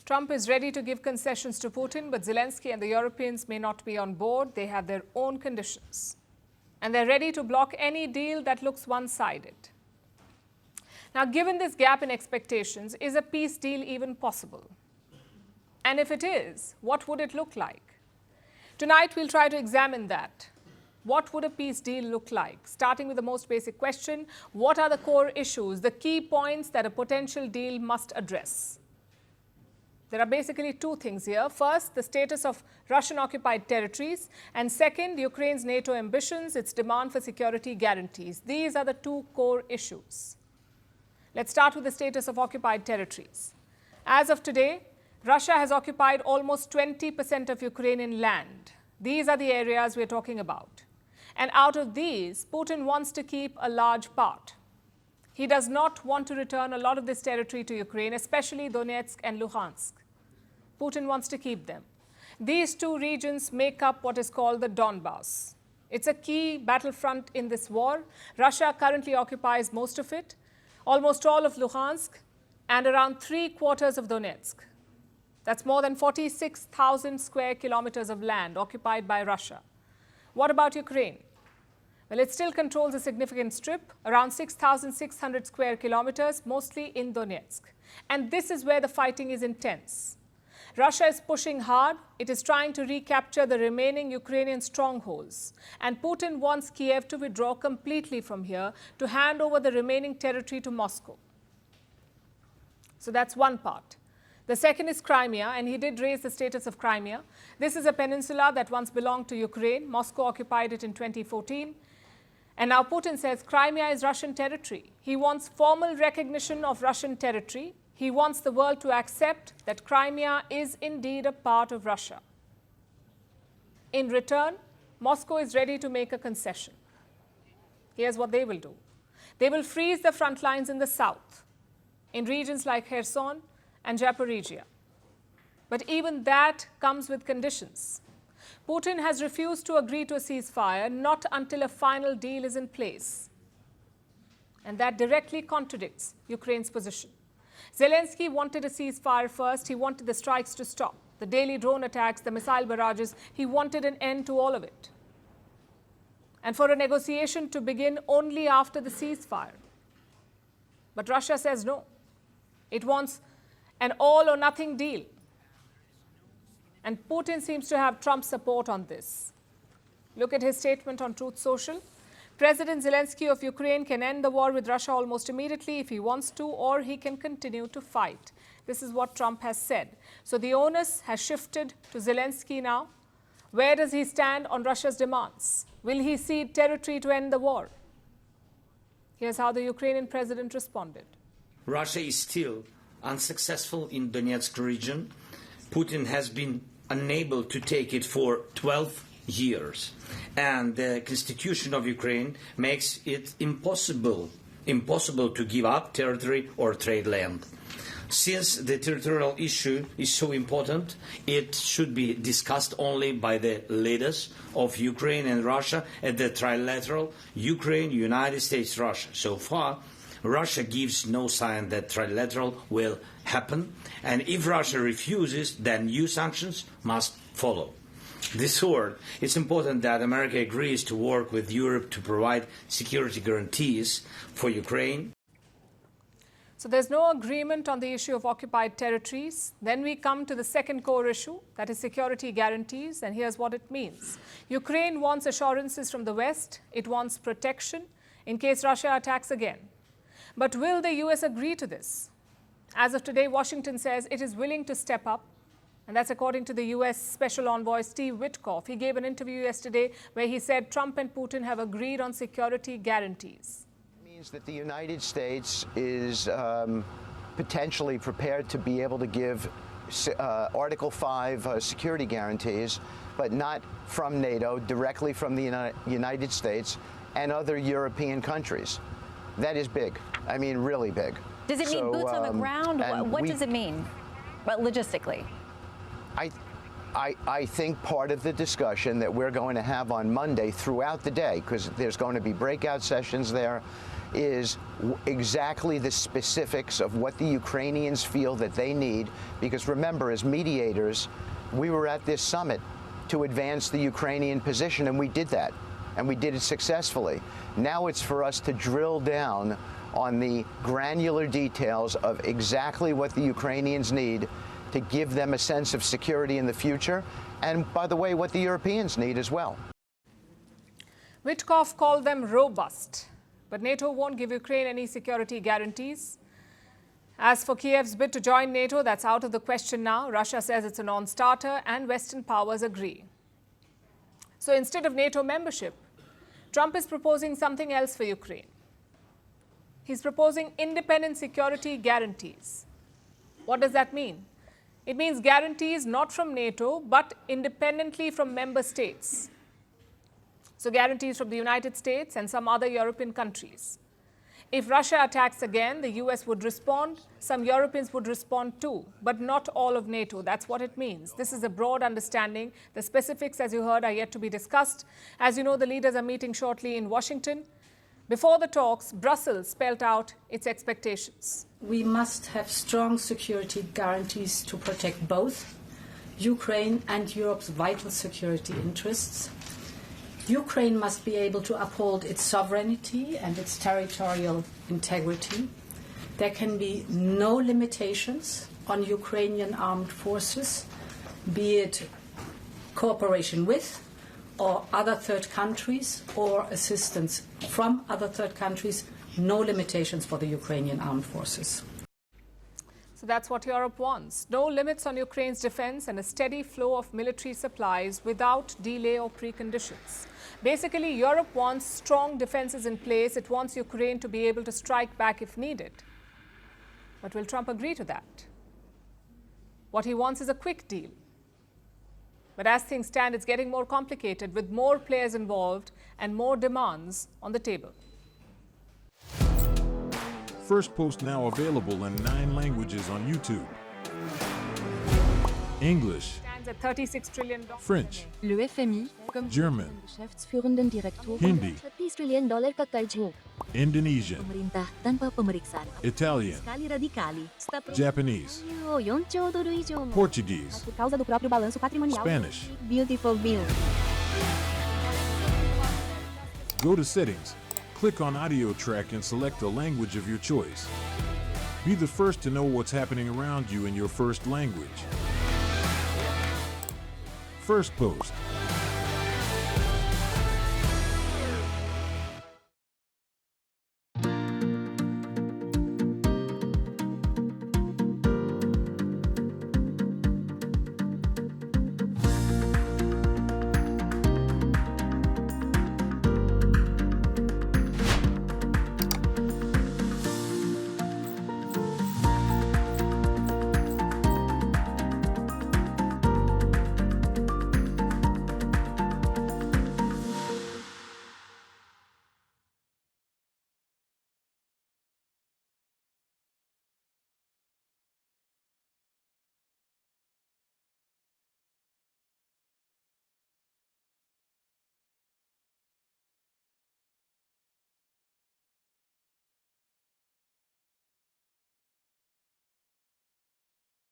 Trump is ready to give concessions to Putin, but Zelensky and the Europeans may not be on board. They have their own conditions. And they're ready to block any deal that looks one-sided. Now, given this gap in expectations, is a peace deal even possible? And if it is, what would it look like? Tonight, we'll try to examine that. What would a peace deal look like? Starting with the most basic question, what are the core issues, the key points that a potential deal must address? There are basically two things here. First, the status of Russian-occupied territories. And second, Ukraine's NATO ambitions, its demand for security guarantees. These are the two core issues. Let's start with the status of occupied territories. As of today, Russia has occupied almost 20% of Ukrainian land. These are the areas we're talking about. And out of these, Putin wants to keep a large part. He does not want to return a lot of this territory to Ukraine, especially Donetsk and Luhansk. Putin wants to keep them. These two regions make up what is called the Donbass. It's a key battlefront in this war. Russia currently occupies most of it, almost all of Luhansk, and around 3/4 of Donetsk. That's more than 46,000 square kilometers of land occupied by Russia. What about Ukraine? Well, it still controls a significant strip, around 6,600 square kilometers, mostly in Donetsk. And this is where the fighting is intense. Russia is pushing hard. It is trying to recapture the remaining Ukrainian strongholds. And Putin wants Kyiv to withdraw completely from here to hand over the remaining territory to Moscow. So that's one part. The second is Crimea, and he did raise the status of Crimea. This is a peninsula that once belonged to Ukraine. Moscow occupied it in 2014. And now Putin says Crimea is Russian territory. He wants formal recognition of Russian territory. He wants the world to accept that Crimea is indeed a part of Russia. In return, Moscow is ready to make a concession. Here's what they will do. They will freeze the front lines in the south, in regions like Kherson and Zaporizhia. But even that comes with conditions. Putin has refused to agree to a ceasefire not until a final deal is in place. And that directly contradicts Ukraine's position. Zelensky wanted a ceasefire first. He wanted the strikes to stop, the daily drone attacks, the missile barrages. He wanted an end to all of it. And for a negotiation to begin only after the ceasefire. But Russia says no. It wants an all-or-nothing deal. And Putin seems to have Trump's support on this. Look at his statement on Truth Social. President Zelensky of Ukraine can end the war with Russia almost immediately if he wants to, or he can continue to fight. This is what Trump has said. So the onus has shifted to Zelensky now. Where does he stand on Russia's demands? Will he cede territory to end the war? Here's how the Ukrainian president responded. Russia is still unsuccessful in Donetsk region. Putin has been unable to take it for 12 years. And the constitution of Ukraine makes it impossible to give up territory or trade land. Since the territorial issue is so important, it should be discussed only by the leaders of Ukraine and Russia at the trilateral Ukraine, United States, Russia. So far, Russia gives no sign that trilateral will happen, and if Russia refuses, then new sanctions must follow. Third, it's important that America agrees to work with Europe to provide security guarantees for Ukraine. So there's no agreement on the issue of occupied territories. Then we come to the second core issue, that is security guarantees, and here's what it means. Ukraine wants assurances from the West. It wants protection in case Russia attacks again. But will the US agree to this? As of today, Washington says it is willing to step up. And that's according to the US Special Envoy Steve Witkoff. He gave an interview yesterday where he said Trump and Putin have agreed on security guarantees. It means that the United States is potentially prepared to be able to give Article 5 security guarantees, but not from NATO, directly from the United States and other European countries. That is big. I mean, really big. Does it mean boots on the ground? What does it mean, but logistically? I think part of the discussion that we're going to have on Monday throughout the day, because there's going to be breakout sessions there, is exactly the specifics of what the Ukrainians feel that they need. Because remember, as mediators, we were at this summit to advance the Ukrainian position, and we did that, and we did it successfully. Now it's for us to drill down on the granular details of exactly what the Ukrainians need to give them a sense of security in the future, and, by the way, what the Europeans need as well. Witkoff called them robust, but NATO won't give Ukraine any security guarantees. As for Kiev's bid to join NATO, that's out of the question now. Russia says it's a non-starter, and Western powers agree. So instead of NATO membership, Trump is proposing something else for Ukraine. He's proposing independent security guarantees. What does that mean? It means guarantees not from NATO, but independently from member states. So guarantees from the United States and some other European countries. If Russia attacks again, the US would respond. Some Europeans would respond too, but not all of NATO. That's what it means. This is a broad understanding. The specifics, as you heard, are yet to be discussed. As you know, the leaders are meeting shortly in Washington. Before the talks, Brussels spelled out its expectations. We must have strong security guarantees to protect both Ukraine and Europe's vital security interests. Ukraine must be able to uphold its sovereignty and its territorial integrity. There can be no limitations on Ukrainian armed forces, be it cooperation with or other third countries or assistance from other third countries, no limitations for the Ukrainian armed forces. So that's what Europe wants. No limits on Ukraine's defense and a steady flow of military supplies without delay or preconditions. Basically, Europe wants strong defenses in place. It wants Ukraine to be able to strike back if needed. But will Trump agree to that? What he wants is a quick deal. But as things stand, it's getting more complicated with more players involved and more demands on the table. Firstpost now available in 9 languages on YouTube. English, Stands at $36 trillion. French, Le FMI, comme German, Geschäftsführenden Direktor, Hindi, $30 trillion kakarjo. Indonesian, Pemerintah tanpa pemeriksaan. Italian, Kali radikali. Japanese, 4 兆ドル以上も Portuguese, por causa do próprio balanço patrimonial. Spanish. Beautiful bill. Go to Settings, click on Audio Track and select the language of your choice. Be the first to know what's happening around you in your first language. Firstpost.